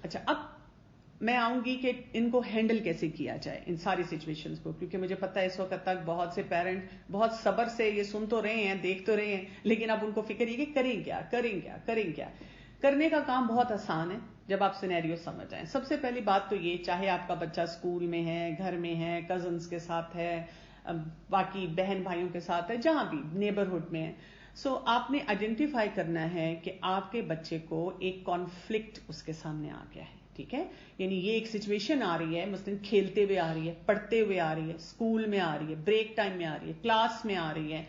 اچھا اب میں آؤں گی کہ ان کو ہینڈل کیسے کیا جائے ان ساری سچویشنز کو، کیونکہ مجھے پتا ہے اس وقت تک بہت سے پیرنٹ بہت صبر سے یہ سن تو رہے ہیں، دیکھ تو رہے ہیں، لیکن اب ان کو فکر یہ کہ کریں کیا. کرنے کا کام بہت آسان ہے جب آپ سینیریو سمجھ جائیں. سب سے پہلی بات تو یہ، چاہے آپ کا بچہ اسکول میں ہے، گھر میں ہے، کزنس کے ساتھ ہے، باقی بہن بھائیوں کے ساتھ ہے، جہاں بھی نیبرہڈ میں ہے، آپ نے آئیڈینٹیفائی کرنا ہے کہ آپ کے بچے کو ایک کانفلکٹ اس کے سامنے آ گیا ہے. ٹھیک ہے، یعنی یہ ایک سچویشن آ رہی ہے، مثلا کھیلتے ہوئے آ رہی ہے، پڑھتے ہوئے آ رہی ہے، اسکول میں آ رہی ہے، بریک ٹائم میں آ رہی ہے، کلاس میں آ رہی ہے،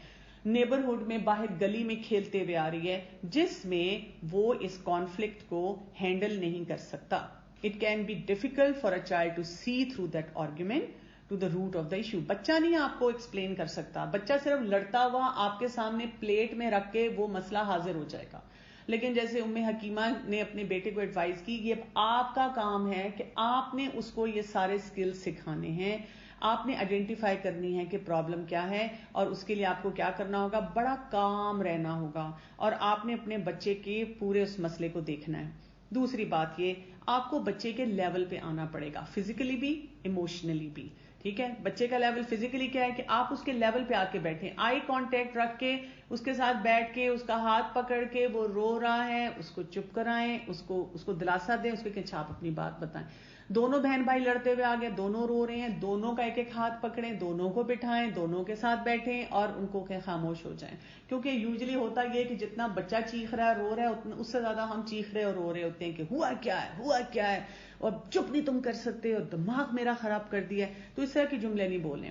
نیبرہڈ میں باہر گلی میں کھیلتے ہوئے آ رہی ہے، جس میں وہ اس کانفلکٹ کو ہینڈل نہیں کر سکتا. It can be difficult for a child to see through that argument to the root of the issue. بچہ نہیں آپ کو ایکسپلین کر سکتا، بچہ صرف لڑتا ہوا آپ کے سامنے پلیٹ میں رکھ کے وہ مسئلہ حاضر ہو جائے گا. لیکن جیسے ام حکیمہ نے اپنے بیٹے کو ایڈوائز کی، یہ آپ کا کام ہے کہ آپ نے اس کو یہ سارے سکل سکھانے ہیں، آپ نے آئیڈینٹیفائی کرنی ہے کہ پرابلم کیا ہے، اور اس کے لیے آپ کو کیا کرنا ہوگا، بڑا کام رہنا ہوگا، اور آپ نے اپنے بچے کے پورے اس مسئلے کو دیکھنا ہے. دوسری بات یہ، آپ کو بچے کے لیول پہ آنا پڑے گا، فزیکلی بھی ایموشنلی بھی. ٹھیک ہے، بچے کا لیول فزیکلی کیا ہے کہ آپ اس کے لیول پہ آ کے بیٹھیں، آئی کانٹیکٹ رکھ کے اس کے ساتھ بیٹھ کے اس کا ہاتھ پکڑ کے، وہ رو رہا ہے اس کو چپ کرائیں، اس کو دلاسا دیں، اس کو کہ آپ اپنی بات بتائیں. دونوں بہن بھائی لڑتے ہوئے آگے، دونوں رو رہے ہیں، دونوں کا ایک ایک ہاتھ پکڑیں، دونوں کو بٹھائیں، دونوں کے ساتھ بیٹھیں اور ان کو کہ خاموش ہو جائیں. کیونکہ یوزلی ہوتا یہ کہ جتنا بچہ چیخ رہا ہے رو رہا ہے، اس سے زیادہ ہم چیخ رہے اور رو رہے ہوتے ہیں کہ ہوا کیا ہے اور چپ نہیں تم کر سکتے اور دماغ میرا خراب کر دیا ہے. تو اس طرح کے جملے نہیں بولنے.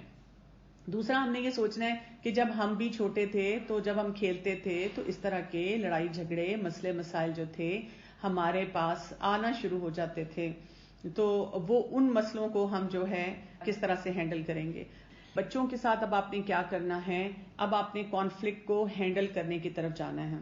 دوسرا ہم نے یہ سوچنا ہے کہ جب ہم بھی چھوٹے تھے تو جب ہم کھیلتے تھے تو اس طرح کے لڑائی جھگڑے مسئلے مسائل جو تھے ہمارے پاس آنا شروع ہو جاتے تھے، تو وہ ان مسئلوں کو ہم جو ہے کس طرح سے ہینڈل کریں گے. بچوں کے ساتھ اب آپ نے کیا کرنا ہے، اب آپ نے کانفلکٹ کو ہینڈل کرنے کی طرف جانا ہے.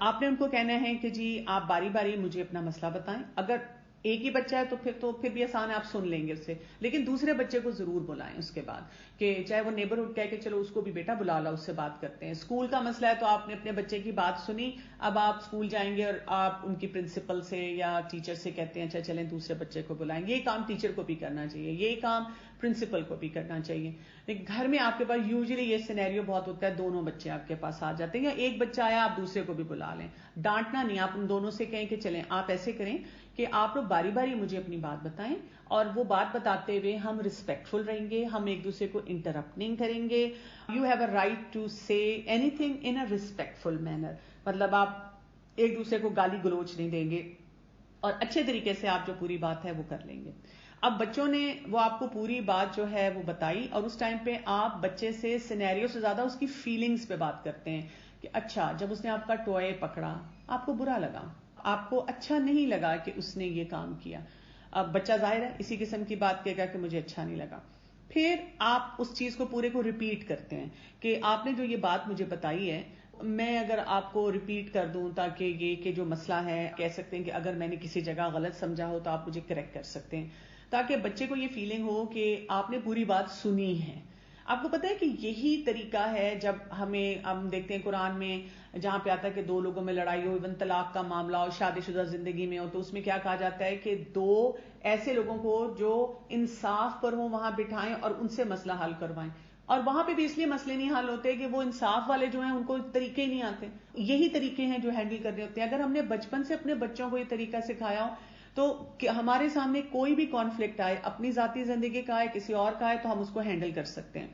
آپ نے ان کو کہنا ہے کہ جی آپ باری باری مجھے اپنا مسئلہ بتائیں. اگر ایک ہی بچہ ہے تو پھر بھی آسان ہے، آپ سن لیں گے اس سے، لیکن دوسرے بچے کو ضرور بلائیں اس کے بعد، کہ چاہے وہ نیبرہڈ کہہ کہ چلو اس کو بھی بیٹا بلا لا، اس سے بات کرتے ہیں. اسکول کا مسئلہ ہے تو آپ نے اپنے بچے کی بات سنی، اب آپ اسکول جائیں گے اور آپ ان کی پرنسپل سے یا ٹیچر سے کہتے ہیں اچھا چلیں دوسرے بچے کو بلائیں. یہ کام ٹیچر کو بھی کرنا چاہیے، یہ کام پرنسپل کو بھی کرنا چاہیے. لیکن گھر میں آپ کے پاس یوزلی یہ سینیریو بہت ہوتا ہے، دونوں بچے آپ کے پاس آ جاتے ہیں یا ایک بچہ آیا آپ دوسرے کو بھی بلا لیں. ڈانٹنا نہیں، آپ ان دونوں سے کہیں کہ چلیں آپ ایسے کریں کہ آپ لوگ باری باری مجھے اپنی بات بتائیں، اور وہ بات بتاتے ہوئے ہم ریسپیکٹفل رہیں گے، ہم ایک دوسرے کو انٹرپٹ نہیں کریں گے. You have a right to say anything in a respectful manner, مطلب آپ ایک دوسرے کو گالی گلوچ نہیں دیں گے، اور اچھے طریقے سے آپ جو پوری بات ہے وہ کر لیں گے. اب بچوں نے وہ آپ کو پوری بات جو ہے وہ بتائی، اور اس ٹائم پہ آپ بچے سے سینیریو سے زیادہ اس کی فیلنگز پہ بات کرتے ہیں کہ اچھا جب اس نے آپ کا ٹوئے پکڑا آپ کو برا لگا، آپ کو اچھا نہیں لگا کہ اس نے یہ کام کیا. اب بچہ ظاہر ہے اسی قسم کی بات کہے گا کہ مجھے اچھا نہیں لگا. پھر آپ اس چیز کو پورے کو ریپیٹ کرتے ہیں کہ آپ نے جو یہ بات مجھے بتائی ہے میں اگر آپ کو ریپیٹ کر دوں تاکہ یہ کہ جو مسئلہ ہے کہہ سکتے ہیں کہ اگر میں نے کسی جگہ غلط سمجھا ہو تو آپ مجھے کریکٹ کر سکتے ہیں، تاکہ بچے کو یہ فیلنگ ہو کہ آپ نے پوری بات سنی ہے. آپ کو پتا ہے کہ یہی طریقہ ہے جب ہم دیکھتے ہیں قرآن میں جہاں پہ آتا ہے کہ دو لوگوں میں لڑائی ہو، ایون طلاق کا معاملہ ہو، شادی شدہ زندگی میں ہو، تو اس میں کیا کہا جاتا ہے کہ دو ایسے لوگوں کو جو انصاف پر ہوں وہاں بٹھائیں اور ان سے مسئلہ حل کروائیں. اور وہاں پہ بھی اس لیے مسئلے نہیں حل ہوتے کہ وہ انصاف والے جو ہیں ان کو طریقے ہی نہیں آتے. یہی طریقے ہیں جو ہینڈل کرنے ہوتے ہیں. اگر ہم نے بچپن سے اپنے بچوں کو یہ طریقہ سکھایا ہو تو ہمارے سامنے کوئی بھی کانفلکٹ آئے، اپنی ذاتی زندگی کا آئے، کسی اور کا آئے، تو ہم اس کو ہینڈل کر سکتے ہیں.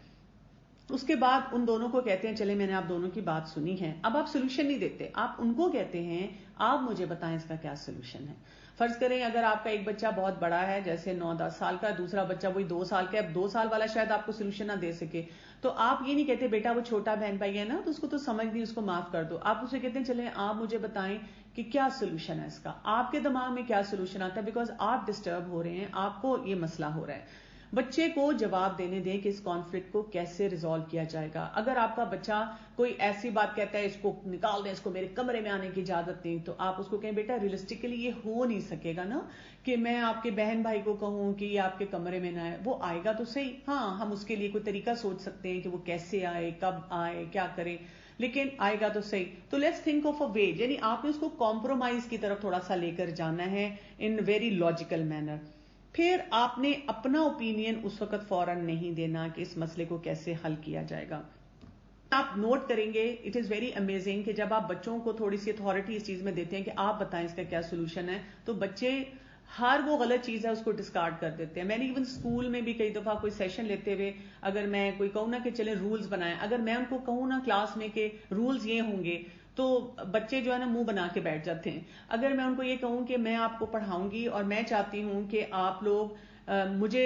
اس کے بعد ان دونوں کو کہتے ہیں چلے میں نے آپ دونوں کی بات سنی ہے. اب آپ سولوشن نہیں دیتے، آپ ان کو کہتے ہیں آپ مجھے بتائیں اس کا کیا سولوشن ہے. فرض کریں اگر آپ کا ایک بچہ بہت بڑا ہے جیسے 9-10 سال کا، دوسرا بچہ وہی 2 سال کا ہے، اب 2 سال والا شاید آپ کو سولوشن نہ دے سکے، تو آپ یہ نہیں کہتے بیٹا وہ چھوٹا بہن بھائی ہے نا تو اس کو تو سمجھ نہیں، اس کو معاف کر دو. آپ اسے کہتے ہیں چلیں آپ مجھے بتائیں کہ کیا سولوشن ہے اس کا، آپ کے دماغ میں کیا سولوشن آتا ہے، بیکاز آپ ڈسٹرب ہو رہے ہیں، آپ کو یہ مسئلہ ہو رہا ہے. بچے کو جواب دینے دیں کہ اس کانفلکٹ کو کیسے ریزالو کیا جائے گا. اگر آپ کا بچہ کوئی ایسی بات کہتا ہے اس کو نکال دیں، اس کو میرے کمرے میں آنے کی اجازت نہیں، تو آپ اس کو کہیں بیٹا ریئلسٹکلی یہ ہو نہیں سکے گا نا کہ میں آپ کے بہن بھائی کو کہوں کہ یہ آپ کے کمرے میں نہ آئے. وہ آئے گا تو صحیح، ہاں ہم اس کے لیے کوئی طریقہ سوچ سکتے ہیں کہ وہ کیسے آئے، کب آئے، کیا کرے. لیکن آئے گا تو صحیح. تو لیٹس تھنک آف اے وے, یعنی آپ نے اس کو کمپرومائز کی طرف تھوڑا سا لے کر جانا ہے ان ویری لاجیکل مینر. پھر آپ نے اپنا اوپینین اس وقت فوراً نہیں دینا کہ اس مسئلے کو کیسے حل کیا جائے گا. آپ نوٹ کریں گے اٹ از ویری امیزنگ کہ جب آپ بچوں کو تھوڑی سی اتھارٹی اس چیز میں دیتے ہیں کہ آپ بتائیں اس کا کیا سولوشن ہے, تو بچے ہر وہ غلط چیز ہے اس کو ڈسکارڈ کر دیتے ہیں. میں نے ایون اسکول میں بھی کئی دفعہ کوئی سیشن لیتے ہوئے اگر میں کوئی کہوں نا کہ چلیں رولز بنائیں, اگر میں ان کو کہوں نا کلاس میں کہ رولز یہ ہوں گے تو بچے جو ہے نا منہ بنا کے بیٹھ جاتے ہیں. اگر میں ان کو یہ کہوں کہ میں آپ کو پڑھاؤں گی اور میں چاہتی ہوں کہ آپ لوگ مجھے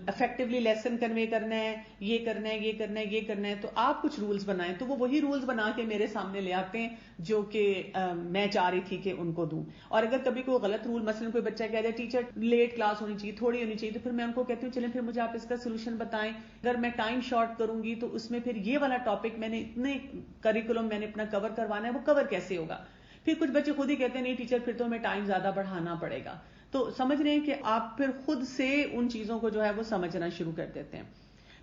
افیکٹولی لیسن کنوے کرنا ہے, یہ کرنا ہے, یہ کرنا ہے, یہ کرنا ہے, تو آپ کچھ رولز بنائیں, تو وہ وہی رولز بنا کے میرے سامنے لے آتے ہیں جو کہ میں چاہ رہی تھی کہ ان کو دوں. اور اگر کبھی کوئی غلط رول, مثلا کوئی بچہ کہہ دے ٹیچر لیٹ کلاس ہونی چاہیے, تھوڑی ہونی چاہیے, تو پھر میں ان کو کہتی ہوں چلیں پھر مجھے آپ اس کا سولوشن بتائیں. اگر میں ٹائم شارٹ کروں گی تو اس میں پھر یہ والا ٹاپک میں نے اتنے کریکولم میں نے اپنا کور کروانا ہے, وہ کور کیسے ہوگا. پھر کچھ بچے خود ہی کہتے ہیں نہیں ٹیچر پھر تو ہمیں ٹائم زیادہ بڑھانا پڑے گا. تو سمجھ رہے ہیں کہ آپ پھر خود سے ان چیزوں کو جو ہے وہ سمجھنا شروع کر دیتے ہیں.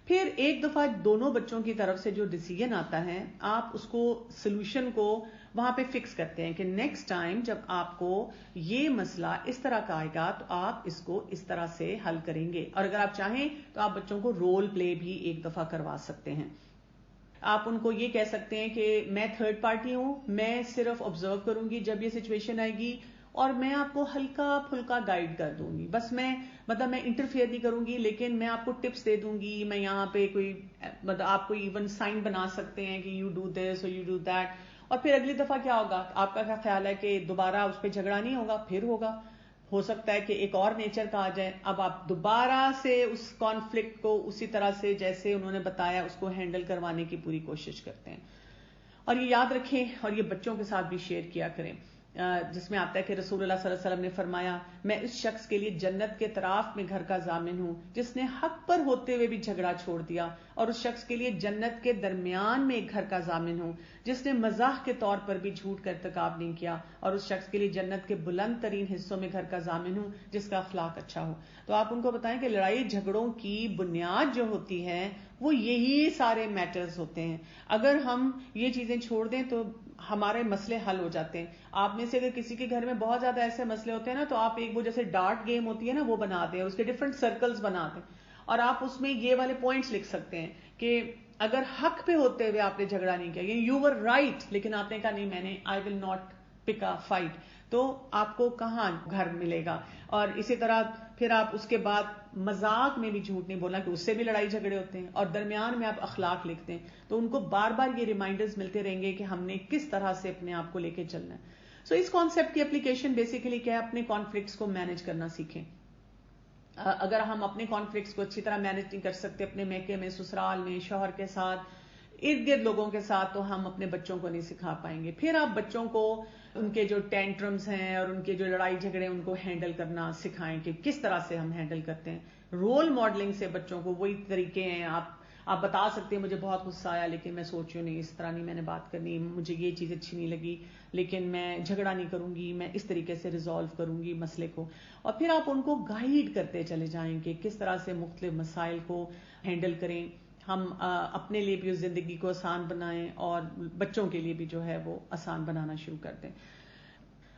پھر ایک دفعہ دونوں بچوں کی طرف سے جو ڈیسیژن آتا ہے, آپ اس کو سولوشن کو وہاں پہ فکس کرتے ہیں کہ نیکسٹ ٹائم جب آپ کو یہ مسئلہ اس طرح کا آئے گا تو آپ اس کو اس طرح سے حل کریں گے. اور اگر آپ چاہیں تو آپ بچوں کو رول پلے بھی ایک دفعہ کروا سکتے ہیں. آپ ان کو یہ کہہ سکتے ہیں کہ میں تھرڈ پارٹی ہوں, میں صرف آبزرو کروں گی جب یہ سچویشن آئے گی, اور میں آپ کو ہلکا پھلکا گائیڈ کر دوں گی. بس میں انٹرفیئر نہیں کروں گی, لیکن میں آپ کو ٹپس دے دوں گی. میں یہاں پہ کوئی آپ کو ایون سائن بنا سکتے ہیں کہ یو ڈو دس اور یو ڈو دیٹ. اور پھر اگلی دفعہ کیا ہوگا, آپ کا کیا خیال ہے کہ دوبارہ اس پہ جھگڑا نہیں ہوگا, پھر ہوگا, ہو سکتا ہے کہ ایک اور نیچر کا آ جائے. اب آپ دوبارہ سے اس کانفلکٹ کو اسی طرح سے جیسے انہوں نے بتایا اس کو ہینڈل کروانے کی پوری کوشش کرتے ہیں. اور یہ یاد رکھیں اور یہ بچوں کے ساتھ بھی شیئر کیا کریں, جس میں آتا ہے کہ رسول اللہ صلی اللہ علیہ وسلم نے فرمایا میں اس شخص کے لیے جنت کے طرف میں گھر کا ضامن ہوں جس نے حق پر ہوتے ہوئے بھی جھگڑا چھوڑ دیا, اور اس شخص کے لیے جنت کے درمیان میں ایک گھر کا ضامن ہوں جس نے مزاح کے طور پر بھی جھوٹ کا ارتکاب نہیں کیا, اور اس شخص کے لیے جنت کے بلند ترین حصوں میں گھر کا ضامن ہوں جس کا اخلاق اچھا ہو. تو آپ ان کو بتائیں کہ لڑائی جھگڑوں کی بنیاد جو ہوتی ہے وہ یہی سارے میٹرز ہوتے ہیں. اگر ہم یہ چیزیں چھوڑ دیں تو ہمارے مسئلے حل ہو جاتے ہیں. آپ میں سے اگر کسی کے گھر میں بہت زیادہ ایسے مسئلے ہوتے ہیں نا, تو آپ ایک وہ جیسے ڈارٹ گیم ہوتی ہے نا وہ بنا دیں, اس کے ڈفرنٹ سرکلز بنا دیں, اور آپ اس میں یہ والے پوائنٹس لکھ سکتے ہیں کہ اگر حق پہ ہوتے ہوئے آپ نے جھگڑا نہیں کیا, یعنی یو ور رائٹ, لیکن آپ نے کہا نہیں میں نے آئی will not pick a fight, تو آپ کو کہاں گھر ملے گا. اور اسی طرح پھر آپ اس کے بعد مذاق میں بھی جھوٹ نہیں بولنا کہ اس سے بھی لڑائی جھگڑے ہوتے ہیں, اور درمیان میں آپ اخلاق لکھتے ہیں, تو ان کو بار بار یہ ریمائنڈرز ملتے رہیں گے کہ ہم نے کس طرح سے اپنے آپ کو لے کے چلنا ہے. سو اس کانسیپٹ کی اپلیکیشن بیسیکلی کیا ہے, اپنے کانفلکٹس کو مینج کرنا سیکھیں. اگر ہم اپنے کانفلکٹس کو اچھی طرح مینج نہیں کر سکتے اپنے میکے میں, سسرال میں, شوہر کے ساتھ, ارد گرد لوگوں کے ساتھ, تو ہم اپنے بچوں کو نہیں سکھا پائیں گے. پھر آپ بچوں کو ان کے جو ٹینٹرمز ہیں اور ان کے جو لڑائی جھگڑے ان کو ہینڈل کرنا سکھائیں کہ کس طرح سے ہم ہینڈل کرتے ہیں. رول ماڈلنگ سے بچوں کو وہی طریقے ہیں, آپ بتا سکتے ہیں مجھے بہت غصہ آیا لیکن میں سوچوں نہیں, اس طرح نہیں میں نے بات کرنی, مجھے یہ چیز اچھی نہیں لگی لیکن میں جھگڑا نہیں کروں گی, میں اس طریقے سے ریزالو کروں گی مسئلے کو. اور پھر آپ ان کو گائیڈ کرتے چلے جائیں کہ کس طرح سے مختلف مسائل کو ہینڈل کریں. ہم اپنے لیے بھی اس زندگی کو آسان بنائیں اور بچوں کے لیے بھی جو ہے وہ آسان بنانا شروع کر دیں.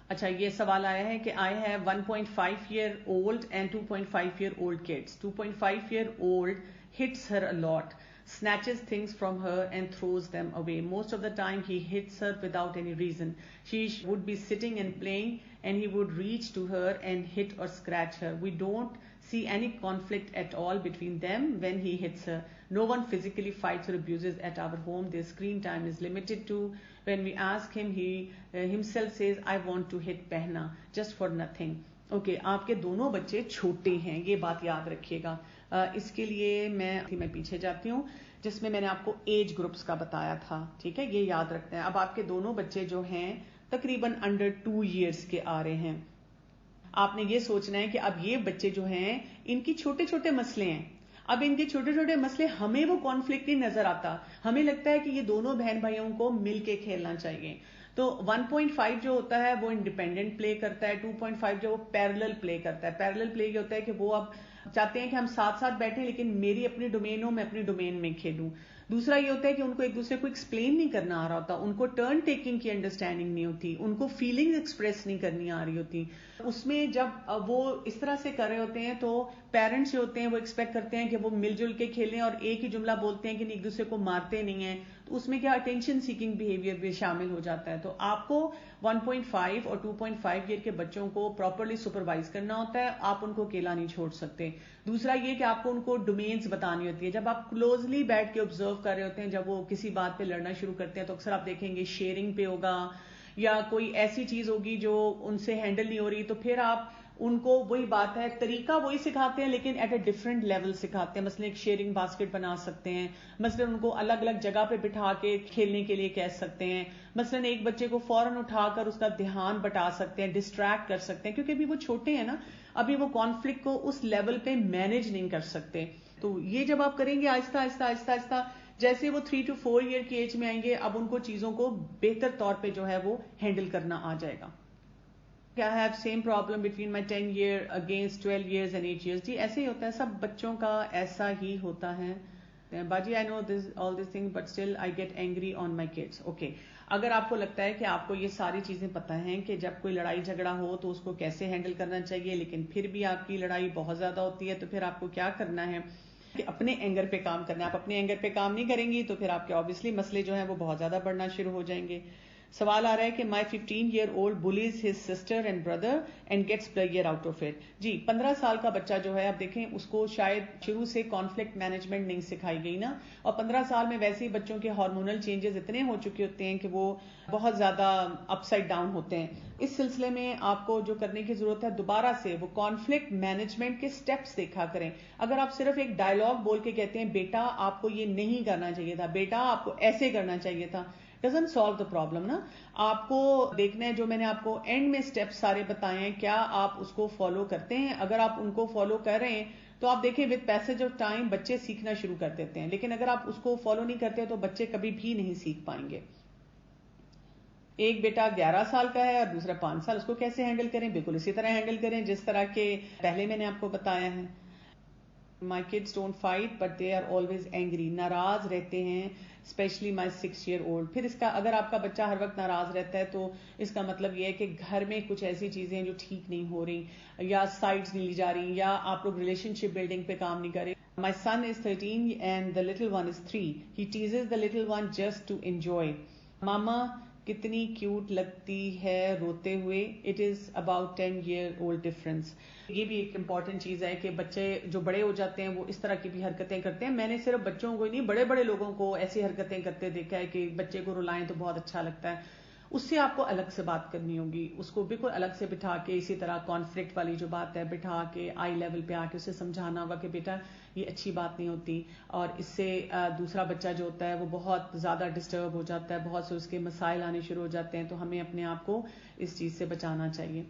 اچھا, یہ سوال آیا ہے کہ I have 1.5-year-old and 2.5-year-old kids. 2.5-year-old hits her a lot, snatches things from her and throws them away. Most of the time he hits her without any reason. She would be sitting and playing and he would reach to her and hit or scratch her. We don't see any conflict at all between them when he hits her. No one physically fights or abuses at our home. Their screen time is limited to. When we ask him, he himself says, I want to hit Pehna just for nothing. Okay, آپ کے دونوں بچے چھوٹے ہیں, یہ بات یاد رکھیے گا. اس کے لیے میں پیچھے جاتی ہوں جس میں نے آپ کو ایج گروپس کا بتایا تھا. ٹھیک ہے, یہ یاد رکھتے ہیں. اب آپ کے دونوں بچے جو ہیں تقریباً انڈر 2 ایئرس کے آ رہے ہیں. آپ نے یہ سوچنا ہے کہ اب یہ بچے جو ہیں ان کی چھوٹے چھوٹے مسئلے ہیں. اب ان کے چھوٹے چھوٹے مسئلے, ہمیں وہ کانفلکٹ نہیں نظر آتا, ہمیں لگتا ہے کہ یہ دونوں بہن بھائیوں کو مل کے کھیلنا چاہیے. تو 1.5 جو ہوتا ہے وہ انڈیپینڈنٹ پلے کرتا ہے, 2.5 جو وہ پیرلل پلے کرتا ہے. پیرلل پلے یہ ہوتا ہے کہ وہ اب چاہتے ہیں کہ ہم ساتھ ساتھ بیٹھیں لیکن میری اپنی ڈومین ہو, میں اپنی ڈومین میں کھیلوں. دوسرا یہ ہوتا ہے کہ ان کو ایک دوسرے کو ایکسپلین نہیں کرنا آ رہا ہوتا, ان کو ٹرن ٹیکنگ کی انڈرسٹینڈنگ نہیں ہوتی, ان کو فیلنگ ایکسپریس نہیں کرنی آ رہی ہوتی. اس میں جب وہ اس طرح سے کر رہے ہوتے ہیں تو پیرنٹس جو ہوتے ہیں وہ ایکسپیکٹ کرتے ہیں کہ وہ مل جل کے کھیلیں اور ایک ہی جملہ بولتے ہیں کہ ایک دوسرے کو مارتے نہیں ہیں, تو اس میں کیا اٹینشن سیکنگ بیہیویئر بھی شامل ہو جاتا ہے. تو آپ کو 1.5 اور 2.5 ایئر کے بچوں کو پراپرلی سپروائز کرنا ہوتا ہے, آپ ان کو اکیلا نہیں چھوڑ سکتے. دوسرا یہ کہ آپ کو ان کو ڈومینز بتانی ہوتی ہے. جب آپ کلوزلی بیٹھ کے آبزرو کر رہے ہوتے ہیں, جب وہ کسی بات پہ لڑنا شروع کرتے ہیں تو اکثر آپ دیکھیں گے شیئرنگ پہ ہوگا یا کوئی ایسی چیز ہوگی جو ان سے ہینڈل نہیں ہو رہی, تو پھر آپ ان کو وہی بات ہے, طریقہ وہی سکھاتے ہیں لیکن ایٹ اے ڈفرنٹ لیول سکھاتے ہیں. مثلا ایک شیئرنگ باسکٹ بنا سکتے ہیں, مثلا ان کو الگ الگ جگہ پہ بٹھا کے کھیلنے کے لیے کہہ سکتے ہیں, مثلا ایک بچے کو فوراً اٹھا کر اس کا دھیان بٹا سکتے ہیں, ڈسٹریکٹ کر سکتے ہیں, کیونکہ ابھی وہ چھوٹے ہیں نا, ابھی وہ کانفلکٹ کو اس لیول پہ مینج نہیں کر سکتے. تو یہ جب آپ کریں گے آہستہ آہستہ آہستہ آہستہ, جیسے وہ 3 to 4 ایئر کی ایج میں آئیں گے, اب ان کو چیزوں کو بہتر طور پہ جو ہے وہ ہینڈل کرنا آ جائے گا. I have same problem between my 10 year against 12 years and 8 years. جی ایسے ہی ہوتا ہے, سب بچوں کا ایسا ہی ہوتا ہے. باجی I know all these things but still I get angry on my kids. Okay. اگر آپ کو لگتا ہے کہ آپ کو یہ ساری چیزیں پتہ ہیں کہ جب کوئی لڑائی جھگڑا ہو تو اس کو کیسے ہینڈل کرنا چاہیے, لیکن پھر بھی آپ کی لڑائی بہت زیادہ ہوتی ہے, تو پھر آپ کو کیا کرنا ہے کہ اپنے اینگر پہ کام کرنا ہے. آپ اپنے اینگر پہ کام نہیں کریں گی تو پھر آپ کے obviously مسئلے جو ہیں وہ بہت زیادہ بڑھنا شروع ہو جائیں گے. سوال آ رہا ہے کہ my 15-year-old bullies his sister and brother and gets pleasure out of it. جی 15 سال کا بچہ جو ہے, اب دیکھیں اس کو شاید شروع سے کانفلکٹ مینجمنٹ نہیں سکھائی گئی نا, اور 15 سال میں ویسے ہی بچوں کے ہارمونل چینجز اتنے ہو چکے ہوتے ہیں کہ وہ بہت زیادہ اپ سائڈ ڈاؤن ہوتے ہیں. اس سلسلے میں آپ کو جو کرنے کی ضرورت ہے, دوبارہ سے وہ کانفلکٹ مینجمنٹ کے سٹیپس دیکھا کریں. اگر آپ صرف ایک ڈائلاگ بول کے کہتے ہیں بیٹا آپ کو یہ نہیں کرنا چاہیے تھا, بیٹا آپ کو ایسے کرنا چاہیے تھا, doesn't solve the problem نا. آپ کو دیکھنا ہے جو میں نے آپ کو اینڈ میں سٹیپ سارے بتائے ہیں, کیا آپ اس کو فالو کرتے ہیں. اگر آپ ان کو فالو کر رہے ہیں تو آپ دیکھیں ود پیسج آف ٹائم بچے سیکھنا شروع کر دیتے ہیں, لیکن اگر آپ اس کو فالو نہیں کرتے تو بچے کبھی بھی نہیں سیکھ پائیں گے. ایک بیٹا 11 سال کا ہے اور دوسرا 5 سال, اس کو کیسے ہینڈل کریں؟ بالکل اسی طرح ہینڈل کریں جس طرح کے پہلے میں نے آپ کو بتایا ہے. My kids don't fight but they are always angry. ناراض رہتے ہیں اسپیشلی مائی 6-year-old. پھر اس کا اگر آپ کا بچہ ہر وقت ناراض رہتا ہے تو اس کا مطلب یہ ہے کہ گھر میں کچھ ایسی چیزیں ہیں جو ٹھیک نہیں ہو رہی, یا سائڈز نہیں لی جا رہی, یا آپ لوگ ریلیشن شپ بلڈنگ پہ کام نہیں کر رہے. My son is 13 and the little one is 3. He teases the little one just to enjoy. ماما کتنی کیوٹ لگتی ہے روتے ہوئے. It is about 10-year-old difference. یہ بھی ایک امپورٹنٹ چیز ہے کہ بچے جو بڑے ہو جاتے ہیں وہ اس طرح کی بھی حرکتیں کرتے ہیں. میں نے صرف بچوں کو ہی نہیں, بڑے بڑے لوگوں کو ایسی حرکتیں کرتے دیکھا ہے کہ بچے کو رلائیں تو بہت اچھا لگتا ہے. اس سے آپ کو الگ سے بات کرنی ہوگی, اس کو بالکل الگ سے بٹھا کے, اسی طرح کانفلکٹ والی جو بات ہے بٹھا کے آئی لیول پہ آ کے اسے سمجھانا ہوگا کہ بیٹا یہ اچھی بات نہیں ہوتی, اور اس سے دوسرا بچہ جو ہوتا ہے وہ بہت زیادہ ڈسٹرب ہو جاتا ہے, بہت سے اس کے مسائل آنے شروع ہو جاتے ہیں, تو ہمیں اپنے آپ کو اس چیز سے بچانا چاہیے.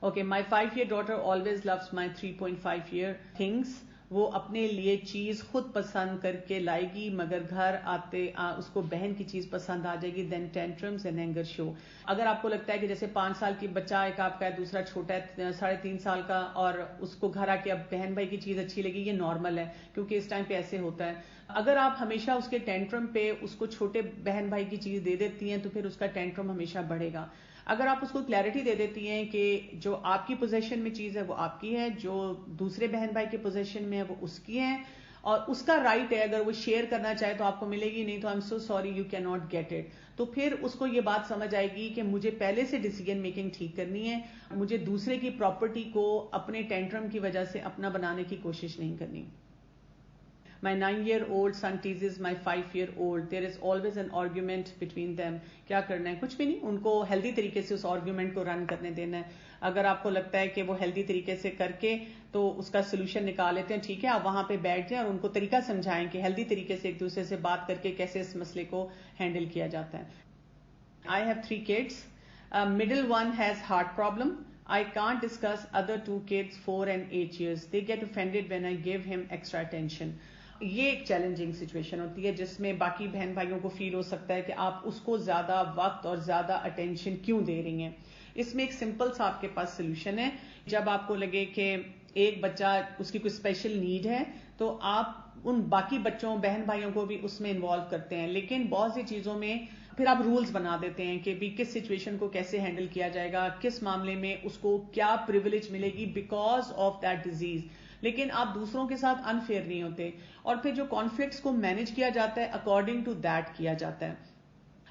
Okay, my 5-year daughter always loves my 3.5-year things. وہ اپنے لیے چیز خود پسند کر کے لائے گی مگر گھر آتے اس کو بہن کی چیز پسند آ جائے گی. then tantrums and anger show. اگر آپ کو لگتا ہے کہ جیسے 5 سال کی بچہ ایک آپ کا ہے, دوسرا چھوٹا ہے 3.5 سال کا, اور اس کو گھر آ کے اب بہن بھائی کی چیز اچھی لگی, یہ نارمل ہے کیونکہ اس ٹائم پہ ایسے ہوتا ہے. اگر آپ ہمیشہ اس کے ٹینٹرم پہ اس کو چھوٹے بہن بھائی کی چیز دے دیتی ہیں تو پھر اس کا ٹینٹرم ہمیشہ بڑھے گا. اگر آپ اس کو کلیئرٹی دے دیتی ہیں کہ جو آپ کی پوزیشن میں چیز ہے وہ آپ کی ہے, جو دوسرے بہن بھائی کے پوزیشن میں ہے وہ اس کی ہے, اور اس کا رائٹ ہے اگر وہ شیئر کرنا چاہے تو آپ کو ملے گی, نہیں تو I am so sorry you can not get it. تو پھر اس کو یہ بات سمجھ آئے گی کہ مجھے پہلے سے ڈیسیژن میکنگ ٹھیک کرنی ہے, مجھے دوسرے کی پراپرٹی کو اپنے ٹینٹرم کی وجہ سے اپنا بنانے کی کوشش نہیں کرنی. My 9-year-old son teases my 5-year-old. There is always an argument between them. کیا کرنا ہے؟ کچھ بھی نہیں, ان کو ہیلدی طریقے سے اس آرگیومنٹ کو رن کرنے دینا ہے. اگر آپ کو لگتا ہے کہ وہ ہیلدی طریقے سے کر کے تو اس کا سولوشن نکال لیتے ہیں, ٹھیک ہے, آپ وہاں پہ بیٹھ جائیں اور ان کو طریقہ سمجھائیں کہ ہیلدی طریقے سے ایک دوسرے سے بات کر کے کیسے اس مسئلے کو ہینڈل کیا جاتا ہے. I have 3 kids. Middle one has heart problem. I can't discuss other 2 kids 4 and 8 years. They get offended when I give him extra attention. یہ ایک چیلنجنگ سچویشن ہوتی ہے جس میں باقی بہن بھائیوں کو فیل ہو سکتا ہے کہ آپ اس کو زیادہ وقت اور زیادہ اٹینشن کیوں دے رہی ہیں. اس میں ایک سمپل سا آپ کے پاس سولوشن ہے. جب آپ کو لگے کہ ایک بچہ اس کی کوئی اسپیشل نیڈ ہے تو آپ ان باقی بچوں بہن بھائیوں کو بھی اس میں انوالو کرتے ہیں، لیکن بہت سی چیزوں میں پھر آپ رولز بنا دیتے ہیں کہ بھی کس سچویشن کو کیسے ہینڈل کیا جائے گا، کس معاملے میں اس کو کیا پریویلیج ملے گی بیکاز آف دیٹ ڈیزیز، لیکن آپ دوسروں کے ساتھ انفیئر نہیں ہوتے، اور پھر جو کانفلکٹس کو مینج کیا جاتا ہے اکارڈنگ ٹو دیٹ کیا جاتا ہے.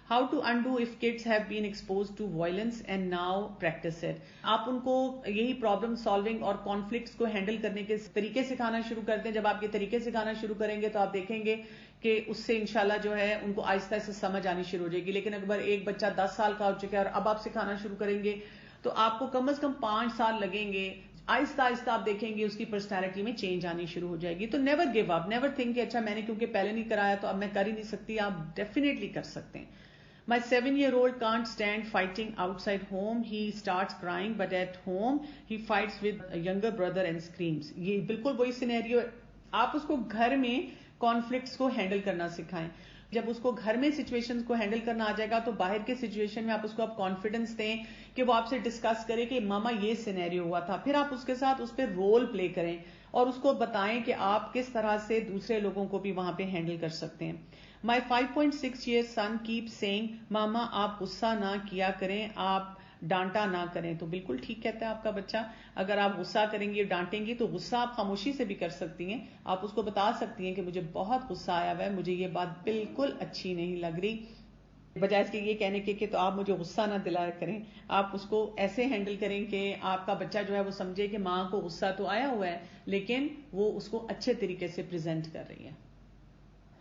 How to undo if kids have been exposed to violence and now practice it. آپ ان کو یہی پرابلم سالونگ اور کانفلکٹس کو ہینڈل کرنے کے طریقے سکھانا شروع کرتے ہیں. جب آپ یہ طریقے سکھانا شروع کریں گے تو آپ دیکھیں گے کہ اس سے انشاءاللہ جو ہے ان کو آہستہ آہستہ سمجھ آنی شروع ہو جائے گی. لیکن اگر ایک بچہ 10 سال کا ہو چکا ہے اور اب آپ سکھانا شروع کریں گے تو آپ کو کم از کم 5 سال لگیں گے. آہستہ آہستہ آپ دیکھیں گے اس کی پرسنالٹی میں چینج آنی شروع ہو جائے گی. تو never give up, never think کہ اچھا میں نے کیونکہ پہلے نہیں کرایا تو اب میں کر ہی نہیں سکتی. آپ ڈیفینیٹلی کر سکتے ہیں. My 7-year-old can't stand fighting outside home. He starts crying, but at home he fights with a younger brother and screams. یہ بالکل وہی سینیریو ہے. آپ اس کو گھر میں کانفلکٹس کو ہینڈل کرنا سکھائیں. جب اس کو گھر میں سچویشنز کو ہینڈل کرنا آ جائے گا تو باہر کے سچویشن میں آپ اس کو اب کانفیڈنس دیں کہ وہ آپ سے ڈسکس کرے کہ ماما یہ سینیریو ہوا تھا. پھر آپ اس کے ساتھ اس پہ رول پلے کریں اور اس کو بتائیں کہ آپ کس طرح سے دوسرے لوگوں کو بھی وہاں پہ ہینڈل کر سکتے ہیں. My 5.6-year son keeps saying, ماما آپ غصہ نہ کیا کریں، آپ ڈانٹا نہ کریں. تو بالکل ٹھیک کہتا ہے آپ کا بچہ. اگر آپ غصہ کریں گی ڈانٹیں گی تو غصہ آپ خاموشی سے بھی کر سکتی ہیں. آپ اس کو بتا سکتی ہیں کہ مجھے بہت غصہ آیا ہوا ہے، مجھے یہ بات بالکل اچھی نہیں لگ رہی، بجائے اس کے یہ کہنے کے کہ تو آپ مجھے غصہ نہ دلایا کریں. آپ اس کو ایسے ہینڈل کریں کہ آپ کا بچہ جو ہے وہ سمجھے کہ ماں کو غصہ تو آیا ہوا ہے لیکن وہ اس کو اچھے طریقے سے پریزنٹ کر رہی ہے.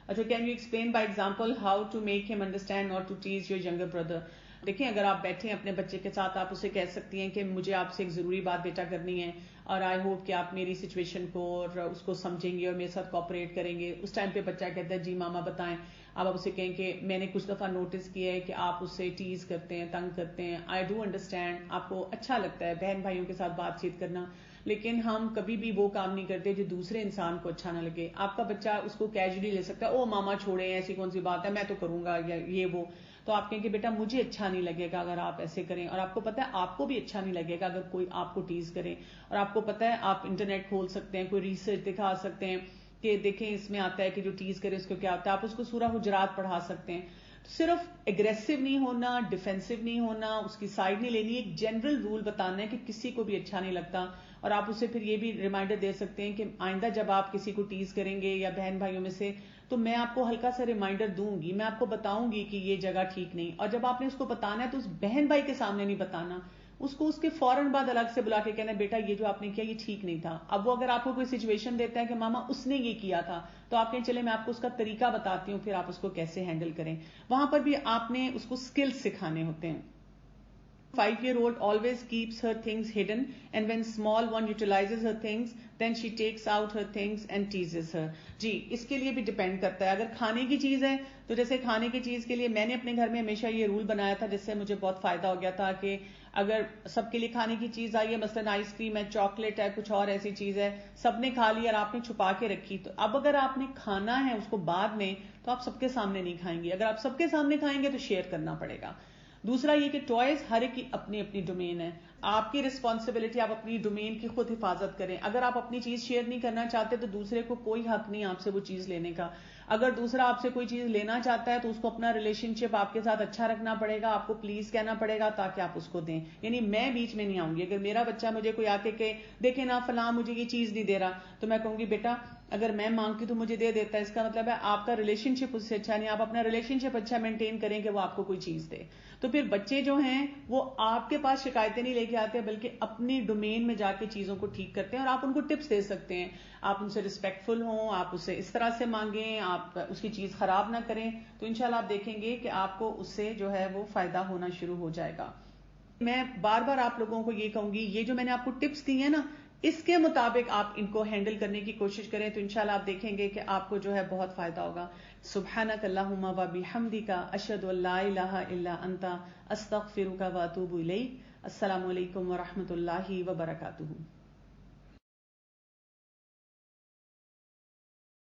اچھا، can you explain by example how to make ہم understand not to tease your younger brother. دیکھیں اگر آپ بیٹھے ہیں اپنے بچے کے ساتھ آپ اسے کہہ سکتی ہیں کہ مجھے آپ سے ایک ضروری بات بیٹا کرنی ہے اور آئی ہوپ کہ آپ میری سچویشن کو اور اس کو سمجھیں گے اور میرے ساتھ کوآپریٹ کریں گے. اس ٹائم پہ بچہ کہتا ہے جی ماما بتائیں. آپ اسے کہیں کہ میں نے کچھ دفعہ نوٹس کیا ہے کہ آپ اس سے ٹیز کرتے ہیں، تنگ کرتے ہیں. آئی ڈو انڈرسٹینڈ، آپ کو اچھا لگتا ہے بہن بھائیوں کے ساتھ بات چیت کرنا، لیکن ہم کبھی بھی وہ کام نہیں کرتے جو دوسرے انسان کو اچھا نہ لگے. آپ کا بچہ اس کو کیجولی لے سکتا ہے، او ماما چھوڑے ایسی کون سی بات ہے، میں تو کروں گا یا یہ وہ. تو آپ کہیں کہ بیٹا مجھے اچھا نہیں لگے گا اگر آپ ایسے کریں، اور آپ کو پتا ہے آپ کو بھی اچھا نہیں لگے گا اگر کوئی آپ کو ٹیز کرے. اور آپ کو پتا ہے آپ انٹرنیٹ کھول سکتے ہیں، کوئی ریسرچ دکھا سکتے ہیں کہ دیکھیں اس میں آتا ہے کہ جو ٹیز کرے اس کو کیا ہوتا ہے. آپ اس کو سورہ حجرات پڑھا سکتے ہیں. صرف اگریسو نہیں ہونا، ڈیفینسو نہیں ہونا، اس کی سائڈ نہیں لینی. ایک جنرل رول بتانا ہے کہ کسی کو بھی اچھا نہیں لگتا. اور آپ اسے پھر یہ بھی ریمائنڈر دے سکتے ہیں کہ آئندہ جب آپ کسی کو ٹیز کریں گے یا بہن بھائیوں میں سے تو میں آپ کو ہلکا سا ریمائنڈر دوں گی، میں آپ کو بتاؤں گی کہ یہ جگہ ٹھیک نہیں. اور جب آپ نے اس کو بتانا ہے تو اس بہن بھائی کے سامنے نہیں بتانا، اس کو اس کے فوراً بعد الگ سے بلا کے کہنا بیٹا یہ جو آپ نے کیا یہ ٹھیک نہیں تھا. اب وہ اگر آپ کو کوئی سچویشن دیتا ہے کہ ماما اس نے یہ کیا تھا تو آپ کہیں چلے میں آپ کو اس کا طریقہ بتاتی ہوں پھر آپ اس کو کیسے ہینڈل کریں. وہاں پر بھی آپ نے اس کو اسکلز سکھانے ہوتے ہیں. 5-year-old always keeps her things hidden and when small one utilizes her things then she takes out her things and teases her. جی اس کے لیے بھی ڈیپینڈ کرتا ہے. اگر کھانے کی چیز ہے تو جیسے کھانے کی چیز کے لیے میں نے اپنے گھر میں ہمیشہ یہ رول بنایا تھا جس سے مجھے بہت فائدہ ہو گیا تھا کہ اگر سب کے لیے کھانے کی چیز آئی ہے، مثلاً آئس کریم ہے، چاکلیٹ ہے، کچھ اور ایسی چیز ہے، سب نے کھا لی اور آپ نے چھپا کے رکھی، تو اب اگر آپ نے کھانا ہے اس کو بعد میں تو آپ سب کے سامنے نہیں کھائیں گے. اگر آپ سب کے سامنے کھائیں گے تو شیئر کرنا پڑے گا. دوسرا یہ کہ ٹوائز ہر ایک کی اپنی اپنی ڈومین ہے. آپ کی رسپانسبلٹی آپ اپنی ڈومین کی خود حفاظت کریں. اگر آپ اپنی چیز شیئر نہیں کرنا چاہتے تو دوسرے کو کوئی حق نہیں آپ سے وہ چیز لینے کا. اگر دوسرا آپ سے کوئی چیز لینا چاہتا ہے تو اس کو اپنا ریلیشن شپ آپ کے ساتھ اچھا رکھنا پڑے گا، آپ کو پلیز کہنا پڑے گا تاکہ آپ اس کو دیں. یعنی میں بیچ میں نہیں آؤں گی. اگر میرا بچہ مجھے کوئی آ کے کہ دیکھیں نا فلاں مجھے یہ چیز نہیں دے رہا تو میں کہوں گی بیٹا اگر میں مانگتی تو مجھے دے دیتا ہے، اس کا مطلب ہے آپ کا ریلیشن شپ اس سے اچھا نہیں. آپ اپنا ریلیشن شپ اچھا مینٹین کریں کہ وہ آپ کو کوئی چیز دے. تو پھر بچے جو ہیں وہ آپ کے پاس شکایتیں نہیں لے کے آتے بلکہ اپنی ڈومین میں جا کے چیزوں کو ٹھیک کرتے ہیں. اور آپ ان کو ٹپس دے سکتے ہیں، آپ ان سے ریسپیکٹفل ہوں، آپ اسے اس طرح سے مانگیں، آپ اس کی چیز خراب نہ کریں. تو انشاءاللہ آپ دیکھیں گے کہ آپ کو اس سے جو ہے وہ فائدہ ہونا شروع ہو جائے گا. میں بار بار آپ لوگوں کو یہ کہوں گی یہ جو میں نے آپ کو ٹپس دی ہیں نا اس کے مطابق آپ ان کو ہینڈل کرنے کی کوشش کریں تو انشاءاللہ آپ دیکھیں گے کہ آپ کو جو ہے بہت فائدہ ہوگا. سبحانک اللہم و بحمدک اشہد ان لا الہ الا انت استغفرک و اتوب الیک. السلام علیکم و رحمۃ اللہ وبرکاتہ.